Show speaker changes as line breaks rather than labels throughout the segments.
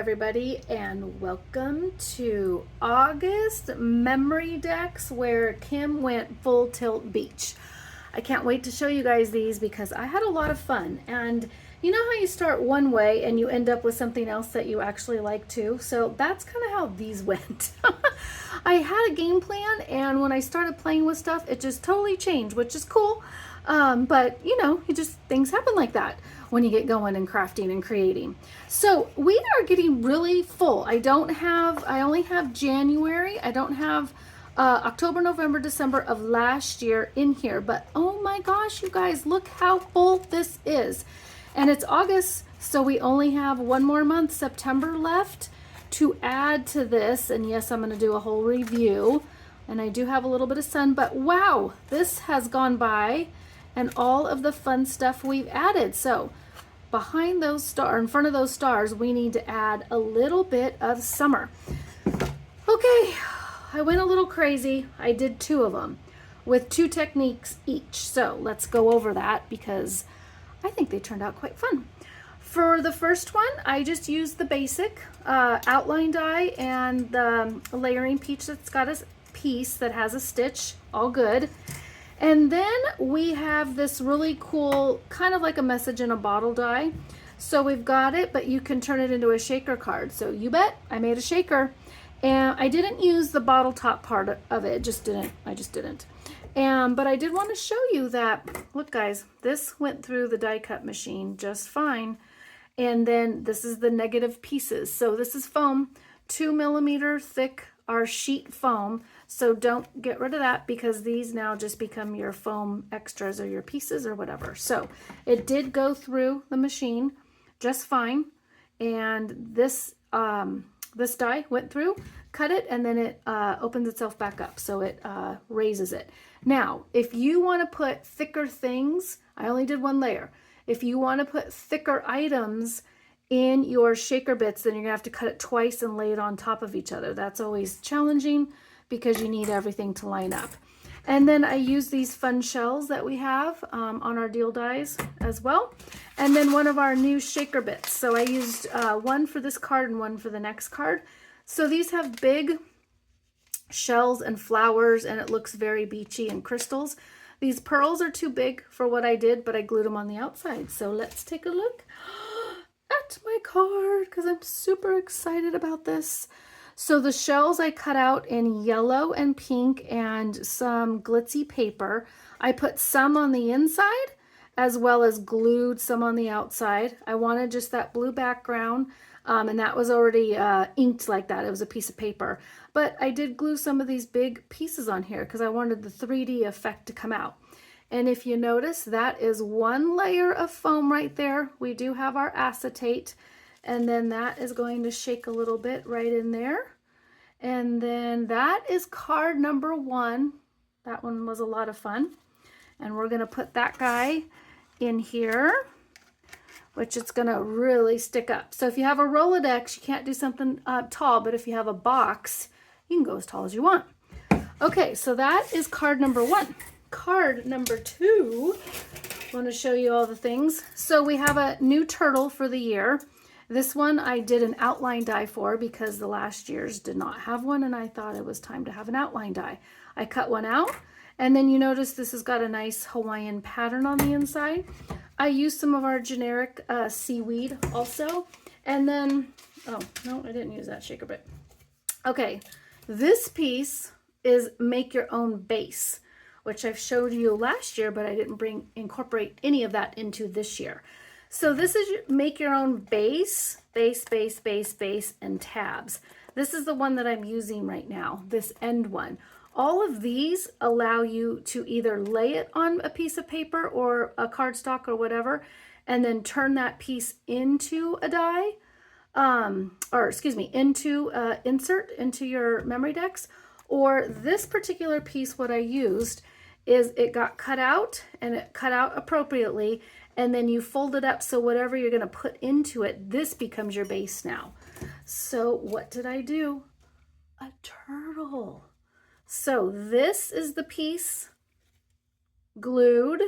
everybody, and welcome to August Memory Dex, where Kim went full tilt beach. I can't wait to show you guys these because I had a lot of fun. And you know how you start one way and you end up with something else that you actually like too? So that's kind of how these went. I had a game plan, and when I started playing with stuff, it just totally changed, which is cool. But you know, things happen like that when you get going and crafting and creating. So we are getting really full. I only have January. I don't have October, November, December of last year in here, but oh my gosh, you guys, look how full this is. And it's August, so we only have one more month, September, left to add to this. And yes, I'm going to do a whole review, and I do have a little bit of sun, but wow, this has gone by and all of the fun stuff we've added. So behind those stars, in front of those stars, we need to add a little bit of summer. Okay, I went a little crazy. I did two of them with two techniques each. So let's go over that because I think they turned out quite fun. For the first one, I just used the basic outline die and the layering piece that's got a piece that has a stitch, all good. And then we have this really cool, kind of like a message in a bottle die. So we've got it, but you can turn it into a shaker card. So you bet, I made a shaker. And I didn't use the bottle top part of it, I just didn't. But I did want to show you that, look guys, this went through the die cut machine just fine. And then this is the negative pieces. So this is foam, 2mm thick, our sheet foam. So don't get rid of that because these now just become your foam extras or your pieces or whatever. So it did go through the machine just fine. And this die went through, cut it, and then it opens itself back up. So it raises it. Now, if you want to put thicker things, I only did one layer. If you want to put thicker items in your shaker bits, then you're gonna have to cut it twice and lay it on top of each other. That's always challenging because you need everything to line up. And then I use these fun shells that we have on our deal dies as well. And then one of our new shaker bits. So I used one for this card and one for the next card. So these have big shells and flowers, and it looks very beachy and crystals. These pearls are too big for what I did, but I glued them on the outside. So let's take a look at my card because I'm super excited about this. So the shells I cut out in yellow and pink and some glitzy paper. I put some on the inside as well as glued some on the outside. I wanted just that blue background, and that was already inked like that. It was a piece of paper. But I did glue some of these big pieces on here because I wanted the 3D effect to come out. And if you notice, that is one layer of foam right there. We do have our acetate, and then that is going to shake a little bit right in there. And then that is card number one. That one was a lot of fun. And we're gonna put that guy in here, which it's gonna really stick up. So if you have a Rolodex, you can't do something tall, but if you have a box, you can go as tall as you want. Okay, so that is card number one. Card number two, I want to show you all the things. So we have a new turtle for the year. This one I did an outline die for because the last year's did not have one, and I thought it was time to have an outline die. I cut one out, and then you notice this has got a nice Hawaiian pattern on the inside. I used some of our generic seaweed also. And then, oh, no, I didn't use that shaker bit. Okay, this piece is make your own base, which I've showed you last year, but I didn't incorporate any of that into this year. So this is make your own base, and tabs. This is the one that I'm using right now, this end one. All of these allow you to either lay it on a piece of paper or a cardstock or whatever, and then turn that piece into a die, into insert into your Memory Dex. Or this particular piece, what I used is it got cut out, and it cut out appropriately, and then you fold it up so whatever you're going to put into it, this becomes your base now. So what did I do? A turtle. So this is the piece glued.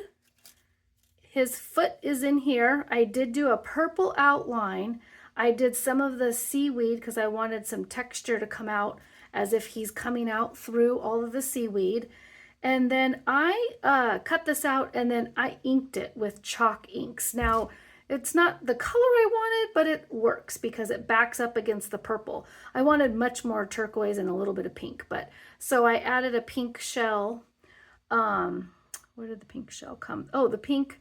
His foot is in here. I did do a purple outline. I did some of the seaweed because I wanted some texture to come out as if he's coming out through all of the seaweed. And then I cut this out and then I inked it with chalk inks. Now, it's not the color I wanted, but it works because it backs up against the purple. I wanted much more turquoise and a little bit of pink, but so I added a pink shell. Where did the pink shell come? Oh, the pink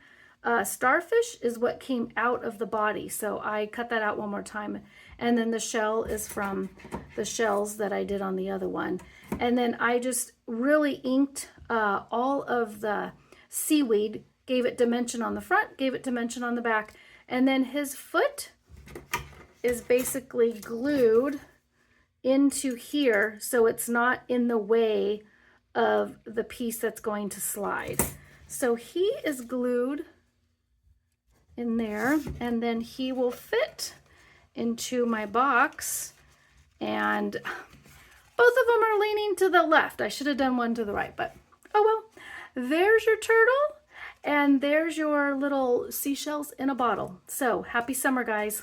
starfish is what came out of the body. So I cut that out one more time. And then the shell is from the shells that I did on the other one. And then I just really inked all of the seaweed, gave it dimension on the front, gave it dimension on the back. And then his foot is basically glued into here so it's not in the way of the piece that's going to slide. So he is glued in there, and then he will fit into my box, and both of them are leaning to the left. I should have done one to the right, but oh well. There's your turtle, and there's your little seashells in a bottle. So happy summer, guys.